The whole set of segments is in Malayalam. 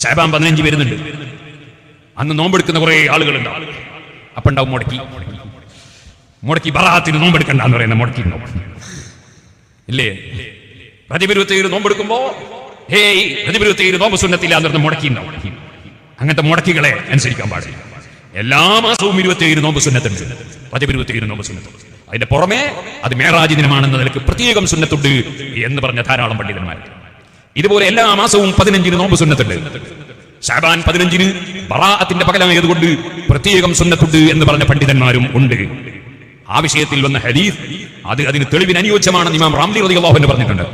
ശഅബാൻ 15 വരുന്നുണ്ട്. അന്ന് നോമ്പെടുക്കുന്ന കുറെ ആളുകളുണ്ടാവും. അപ്പൊ ഉണ്ടാവും മുടക്കി ബറാത്തിന് നോമ്പെടുക്കണ്ടെന്ന് പറയുന്ന മുടക്കി ഉണ്ടാവും ഇല്ലേ? റജബ് 27 നോമ്പെടുക്കുമ്പോ റജബ് 27 നോമ്പ് സുന്നത്തില്ല എന്ന് പറഞ്ഞ മുടക്കി ഉണ്ടാവും. അങ്ങനത്തെ മുടക്കികളെ അനുസരിക്കാൻ പാടില്ല. എല്ലാ മാസവും 27 നോമ്പ് സുന്നത്തുണ്ട്. റജബ് 27 നോമ്പ് സുന്നത്തുണ്ട്. അതിന്റെ പുറമെ അത് മേറാജ് ദിനമാണെന്ന നിലക്ക് പ്രത്യേകം സുന്നത്തുണ്ട് എന്ന് പറഞ്ഞ ധാരാളം പണ്ഡിതന്മാർ. ഇതുപോലെ എല്ലാ മാസവും 15 നോമ്പ് സുന്നത്തുണ്ട്. ശഅബാൻ 15 ബറാഅത്തിന്റെ പകലായതുകൊണ്ട് പ്രത്യേകം സുന്നത്തുണ്ട് എന്ന് പറഞ്ഞ പണ്ഡിതന്മാരും ഉണ്ട്. ആ വിഷയത്തിൽ വന്ന ഹദീസ് അതിന് തെളിവിന് അനുയോജ്യമാണെന്ന് ഇമാം റാംലി റളിയല്ലാഹു അൻഹു പറഞ്ഞിട്ടുണ്ട്.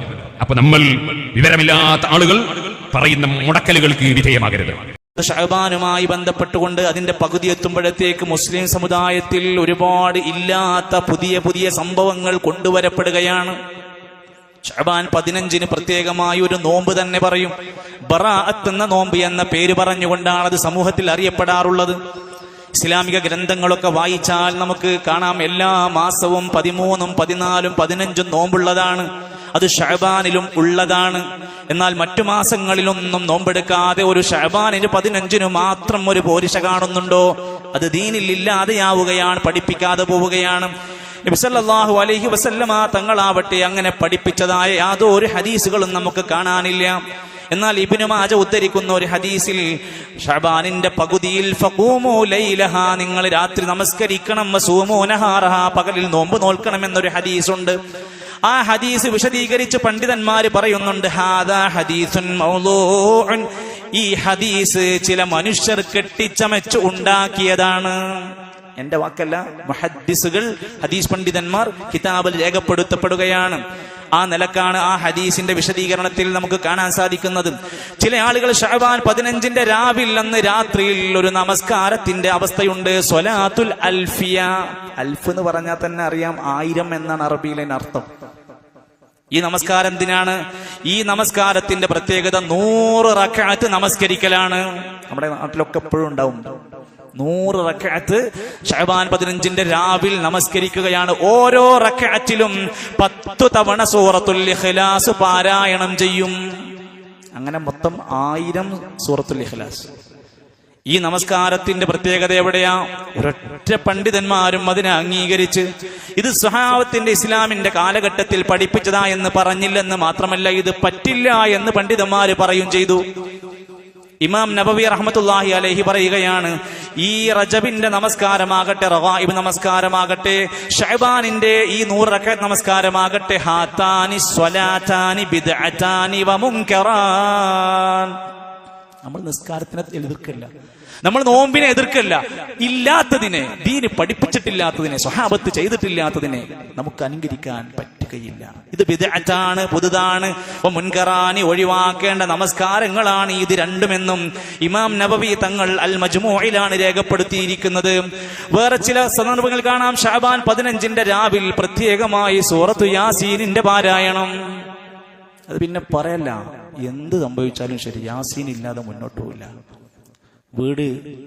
അപ്പൊ നമ്മൾ വിവരമില്ലാത്ത ആളുകൾ പറയുന്ന മുടക്കലുകൾക്ക് വിധേയമാകരുത്. ശഅബാനുമായി ബന്ധപ്പെട്ടുകൊണ്ട് അതിന്റെ പകുതി എത്തുമ്പോഴത്തേക്ക് മുസ്ലിം സമുദായത്തിൽ ഒരുപാട് ഇല്ലാത്ത പുതിയ പുതിയ സംഭവങ്ങൾ കൊണ്ടുവരപ്പെടുകയാണ്. ശഅബാൻ 15 പ്രത്യേകമായി ഒരു നോമ്പ് തന്നെ പറയും. ബറാഅത്ത് എന്ന നോമ്പ് എന്ന പേര് പറഞ്ഞുകൊണ്ടാണ് അത് സമൂഹത്തിൽ അറിയപ്പെടാറുള്ളത്. ഇസ്ലാമിക ഗ്രന്ഥങ്ങളൊക്കെ വായിച്ചാൽ നമുക്ക് കാണാം എല്ലാ മാസവും 13, 14, 15 നോമ്പുള്ളതാണ്. അത് ശഅബാനിലും ഉള്ളതാണ്. എന്നാൽ മറ്റു മാസങ്ങളിലൊന്നും നോമ്പെടുക്കാതെ ഒരു ശഅബാനിന് 15 മാത്രം ഒരു പോരിശ കാണുന്നുണ്ടോ? അത് ദീനിൽ ഇല്ലാതെയാവുകയാണ്, പഠിപ്പിക്കാതെ പോവുകയാണ്. നബി സല്ലല്ലാഹു അലൈഹി വസല്ലമ തങ്ങളാവട്ടെ അങ്ങനെ പഠിപ്പിച്ചതായ യാതൊരു ഹദീസുകളും നമുക്ക് കാണാനില്ല. എന്നാൽ ഇബ്നു മാജ ഉദ്ധരിക്കുന്ന ഒരു ഹദീസിൽ ശഅബാനിന്റെ പകുതിയിൽ ഫഖൂമു ലൈലഹ, നിങ്ങൾ രാത്രി നമസ്കരിക്കണം, വസൂമു നഹാറഹ, പകലിൽ നോമ്പ് നോൽക്കണം എന്നൊരു ഹദീസുണ്ട്. ആ ഹദീസ് വിശദീകരിച്ച് പണ്ഡിതന്മാര് പറയുന്നുണ്ട്, ഹാദാ ഹദീസുൻ മൗളൂഉൻ, ഈ ഹദീസ് ചില മനുഷ്യർ കെട്ടിച്ചമച്ച് ഉണ്ടാക്കിയതാണ്. എന്റെ വാക്കല്ല, മുഹദ്ദിസുകൾ, ഹദീസ് പണ്ഡിതന്മാർ കിതാബിൽ രേഖപ്പെടുത്തപ്പെടുകയാണ്. ആ നിലക്കാണ് ആ ഹദീസിന്റെ വിശദീകരണത്തിൽ നമുക്ക് കാണാൻ സാധിക്കുന്നത്. ചില ആളുകൾ ശഅബാൻ 15 രാവിൽ അന്ന് രാത്രിയിൽ ഒരു നമസ്കാരത്തിന്റെ അവസ്ഥയുണ്ട്. സ്വലാത്തുൽ അൽഫിയ. അൽഫ് എന്ന് പറഞ്ഞാൽ തന്നെ അറിയാം 1000 എന്നാണ് അറബിയിലെ അർത്ഥം. ഈ നമസ്കാരം എന്തിനാണ്? ഈ നമസ്കാരത്തിന്റെ പ്രത്യേകത 100 റക്അത്ത് നമസ്കരിക്കലാണ്. നമ്മുടെ നാട്ടിലൊക്കെ എപ്പോഴും ഉണ്ടാവും 100 റക്അത്ത് ശഅബാൻ 15 രാവിൽ നമസ്കരിക്കുകയാണ്. ഓരോ റക്അത്തിലും 10 തവണ സൂറത്തുൽ ഇഖ്ലാസ് പാരായണം ചെയ്യും. അങ്ങനെ മൊത്തം 1000 സൂറത്തുൽ ഇഖ്ലാസ്. ഈ നമസ്കാരത്തിന്റെ പ്രത്യേകത എവിടെയാ? ഒരൊറ്റ പണ്ഡിതന്മാരും അതിനെ അംഗീകരിച്ച് ഇത് സ്വഹാബത്തിന്റെ ഇസ്ലാമിന്റെ കാലഘട്ടത്തിൽ പഠിപ്പിച്ചതാ എന്ന് പറഞ്ഞില്ലെന്ന് മാത്രമല്ല, ഇത് പറ്റില്ല എന്ന് പണ്ഡിതന്മാര് പറയും ചെയ്തു. ഇമാം നബവി റഹ്മത്തുള്ളാഹി അലൈഹി പറയുകയാണ്, ഈ റജബിന്റെ നമസ്കാരമാകട്ടെ, റഗായിബ് നമസ്കാരമാകട്ടെ, ശഅബാനിന്റെ ഈ 100 റക്അത്ത് നമസ്കാരമാകട്ടെ, ഹാതാനി സ്വലാതാനി ബിദ്അതാനി വമുൻകറാൻ. നമ്മൾ നിസ്കാരത്തിനെ എതിർക്കല്ല, നമ്മൾ നോമ്പിനെ എതിർക്കല്ല. ഇല്ലാത്തതിനെ, ദീന് പഠിപ്പിച്ചിട്ടില്ലാത്തതിനെ, സ്വഹാബത്ത് ചെയ്തിട്ടില്ലാത്തതിനെ നമുക്ക് അനുകരിക്കാൻ പറ്റുകയില്ല. ഇത് ബിദ്അത്താണ്, പുതുതാണ്. മുൻകറാനി, ഒഴിവാക്കേണ്ട നമസ്കാരങ്ങളാണ് ഇത് രണ്ടുമെന്നും ഇമാം നബവി തങ്ങൾ അൽ മജ്മൂഇലാണ് രേഖപ്പെടുത്തിയിരിക്കുന്നത്. വേറെ ചില സന്ദർഭങ്ങൾ കാണാം, ശഅബാൻ 15 രാവിൽ പ്രത്യേകമായി സൂറത്തു യാസീനിന്റെ പാരായണം. അത് പിന്നെ പറയല്ല, എന്ത് സംഭവിച്ചാലും ശരി യാസീൻ ഇല്ലാതെ മുന്നോട്ട് പോകില്ല. വീട്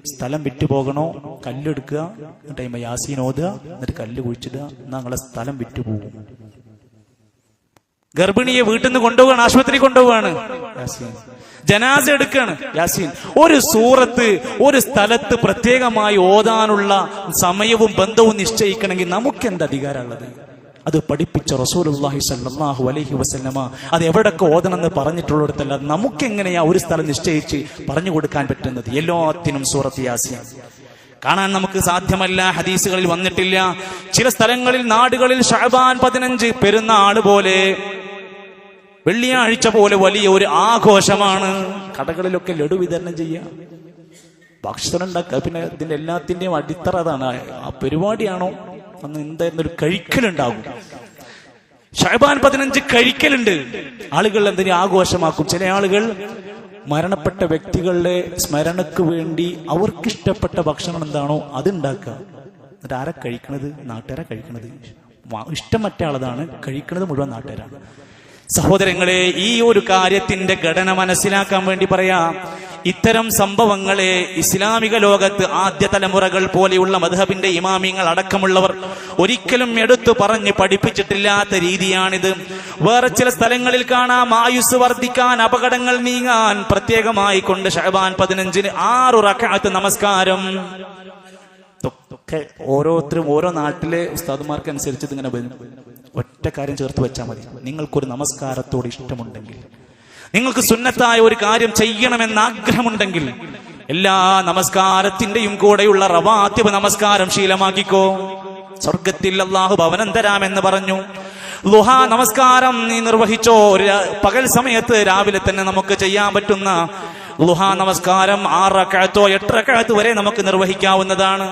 സ്ഥലം വിറ്റ് പോകണോ, കല്ലെടുക്കുക, എന്നിട്ട് യാസീൻ ഓതുക, എന്നിട്ട് കല്ല് കുഴിച്ചിടുക, എന്നാൽ നിങ്ങളെ സ്ഥലം വിറ്റ് പോകും. ഗർഭിണിയെ വീട്ടിൽ നിന്ന് കൊണ്ടുപോവാണ്, ആശുപത്രി കൊണ്ടുപോവാണ്, യാസീൻ. ജനാസ എടുക്കാണ്, യാസീൻ. ഒരു സൂറത്ത് ഒരു സ്ഥലത്ത് പ്രത്യേകമായി ഓതാനുള്ള സമയവും ബന്ധവും നിശ്ചയിക്കണമെങ്കിൽ നമുക്ക് എന്ത് അധികാരമുള്ളത്? അത് പഠിപ്പിച്ച റസൂലുള്ളാഹി സ്വല്ലല്ലാഹു അലൈഹി വസല്ലമ അത് എവിടൊക്കെ ഓതണമെന്ന് പറഞ്ഞിട്ടുള്ളിടത്തല്ല നമുക്കെങ്ങനെയാ ഒരു സ്ഥലം നിശ്ചയിച്ച് പറഞ്ഞു കൊടുക്കാൻ പറ്റുന്നത്? എല്ലാത്തിനും സൂറത്ത് യാസീൻ കാണാൻ നമുക്ക് സാധ്യമല്ല, ഹദീസുകളിൽ വന്നിട്ടില്ല. ചില സ്ഥലങ്ങളിൽ, നാടുകളിൽ ശഅബാൻ 15 പെരുന്നാൾ പോലെ, വെള്ളിയാഴ്ച പോലെ വലിയ ഒരു ആഘോഷമാണ്. കടകളിലൊക്കെ ലഡു വിതരണം ചെയ്യുക, ഭക്ഷണം ഉണ്ടാക്കുക. പിന്നെ ഇതിന്റെ എല്ലാത്തിന്റെയും അടിത്തറ അതാണ്. ആ പരിപാടിയാണോ അന്ന് എന്തായിരുന്നു, ഒരു കഴിക്കലുണ്ടാകും. ശഅബാൻ 15 കഴിക്കലുണ്ട്. ആളുകൾ എന്തിനു ആഘോഷമാക്കും. ചില ആളുകൾ മരണപ്പെട്ട വ്യക്തികളുടെ സ്മരണക്ക് വേണ്ടി അവർക്കിഷ്ടപ്പെട്ട ഭക്ഷണം എന്താണോ അതുണ്ടാക്കുക. എന്നിട്ട് ആരാ കഴിക്കണത്? നാട്ടുകാരാ കഴിക്കണത്. ഇഷ്ടം മറ്റാളതാണ്, കഴിക്കണത് മുഴുവൻ നാട്ടുകാരാണ്. സഹോദരങ്ങളെ, ഈ ഒരു കാര്യത്തിന്റെ ഘടന മനസ്സിലാക്കാൻ വേണ്ടി പറയാം. ഇത്തരം സംഭവങ്ങളെ ഇസ്ലാമിക ലോകത്ത് ആദ്യ തലമുറകൾ പോലെയുള്ള മദ്ഹബിന്റെ ഇമാമിങ്ങൾ അടക്കമുള്ളവർ ഒരിക്കലും എടുത്തു പറഞ്ഞ് പഠിപ്പിച്ചിട്ടില്ലാത്ത രീതിയാണിത്. വേറെ ചില സ്ഥലങ്ങളിൽ കാണാം ആയുസ് വർദ്ധിക്കാൻ, അപകടങ്ങൾ നീങ്ങാൻ പ്രത്യേകമായി കൊണ്ട് ശഅബാൻ 15 6 റക്അത്ത് നമസ്കാരം. ഓരോരുത്തരും ഓരോ നാട്ടിലെ ഉസ്താദുമാർക്ക് അനുസരിച്ച് ഇങ്ങനെ വരും. ഒറ്റ കാര്യം ചേർത്ത് വെച്ചാൽ മതി. നിങ്ങൾക്കൊരു നമസ്കാരത്തോട് ഇഷ്ടമുണ്ടെങ്കിൽ, നിങ്ങൾക്ക് സുന്നത്തായ ഒരു കാര്യം ചെയ്യണമെന്ന് ആഗ്രഹമുണ്ടെങ്കിൽ, എല്ലാ നമസ്കാരത്തിന്റെയും കൂടെയുള്ള റവാത്തിബ് നമസ്കാരം ശീലമാക്കിക്കോ. സ്വർഗത്തിൽ അല്ലാഹു ഭവനം തരാമെന്ന് പറഞ്ഞു. ളുഹാ നമസ്കാരം നീ നിർവഹിച്ചോ. പകൽ സമയത്ത് രാവിലെ തന്നെ നമുക്ക് ചെയ്യാൻ പറ്റുന്ന ളുഹാ നമസ്കാരം 6 റക്അത്തോ 8 റക്അത്ത് വരെ നമുക്ക് നിർവഹിക്കാവുന്നതാണ്.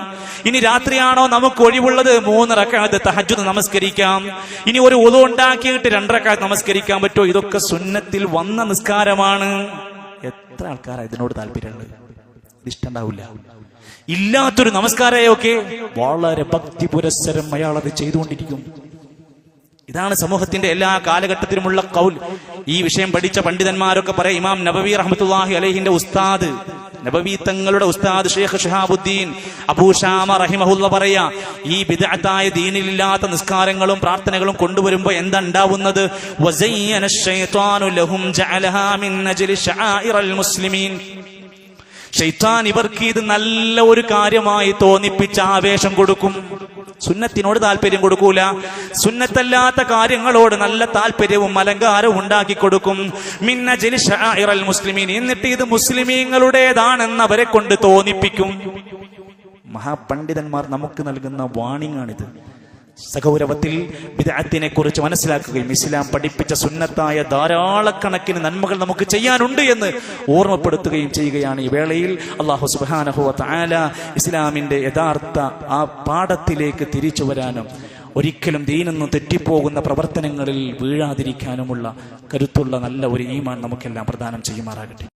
ഇനി രാത്രിയാണോ നമുക്ക് ഒഴിവുള്ളത്, 3 റക്അത്ത് തഹജ്ജുദ് നമസ്കരിക്കാം. ഇനി ഒരു വുളു ഉണ്ടാക്കിയിട്ട് 2 റക്അത്ത് നമസ്കരിക്കാൻ പറ്റുമോ? ഇതൊക്കെ സുന്നത്തിൽ വന്ന നിസ്കാരമാണ്. എത്ര ആൾക്കാരാണ് ഇതിനോട് താല്പര്യമുള്ളത്? ഇഷ്ടണ്ടാവില്ല. ഇല്ലാത്തൊരു നമസ്കാരമൊക്കെ വളരെ ഭക്തി പുരസ്സരം അയാൾ അത് ചെയ്തുകൊണ്ടിരിക്കും. ഇതാണ് സമൂഹത്തിന്റെ എല്ലാ കാലഘട്ടത്തിലുമുള്ള ഖൗൽ. ഈ വിഷയം പഠിച്ച പണ്ഡിതന്മാരൊക്കെ പറയാം. ഇമാം നബവി റഹ്മത്തുള്ളാഹി അലൈഹിന്റെ ഉസ്താദ്, നബവി തങ്ങളുടെ ഉസ്താദ് ഷെയ്ഖ് ശഹാബുദ്ദീൻ അബൂ ഷാമ റഹിമഹുള്ള പറയാ, ഈ ബിദ്അത്തായ ദീനിലില്ലാത്ത നിസ്കാരങ്ങളും പ്രാർത്ഥനകളും കൊണ്ടുവരുമ്പോ എന്താ ഉണ്ടാവുന്നത്? വസയ്യന ശൈത്വാനു ലഹും ജഅലഹാ മിൻ അജ്ലി ശആഇറൽ മുസ്ലിമീൻ. ശൈത്താൻ ഇവർക്ക് ഇത് നല്ല ഒരു കാര്യമായി തോന്നിപ്പിച്ച് ആവേശം കൊടുക്കും. സുന്നത്തിനോട് താല്പര്യം കൊടുക്കൂല, സുന്നത്തല്ലാത്ത കാര്യങ്ങളോട് നല്ല താല്പര്യവും അലങ്കാരവും ഉണ്ടാക്കി കൊടുക്കും. മിൻ അജ്ലി ശആഇറൽ മുസ്ലിമീൻ. എന്നിട്ട് ഇത് മുസ്ലിമീങ്ങളുടേതാണെന്ന് അവരെ കൊണ്ട് തോന്നിപ്പിക്കും. മഹാപണ്ഡിതന്മാർ നമുക്ക് നൽകുന്ന വാണിംഗ് ആണിത്. സഗൗരവത്തിൽ ബിദ്അത്തിനെ കുറിച്ച് മനസ്സിലാക്കുകയും ഇസ്ലാം പഠിപ്പിച്ച സുന്നത്തായ ധാരാളക്കണക്കിന് നന്മകൾ നമുക്ക് ചെയ്യാനുണ്ട് എന്ന് ഓർമ്മപ്പെടുത്തുകയും ചെയ്യുകയാണ് ഈ വേളയിൽ. അല്ലാഹു സുബ്ഹാനഹു വ തആല ഇസ്ലാമിന്റെ യഥാർത്ഥ ആ പാഠത്തിലേക്ക് തിരിച്ചു വരാനും ഒരിക്കലും ദീനൊന്നും തെറ്റിപ്പോകുന്ന പ്രവർത്തനങ്ങളിൽ വീഴാതിരിക്കാനുമുള്ള കരുത്തുള്ള നല്ല ഒരു ഈമാൻ നമുക്കെല്ലാം പ്രദാനം ചെയ്യുമാറാകട്ടെ.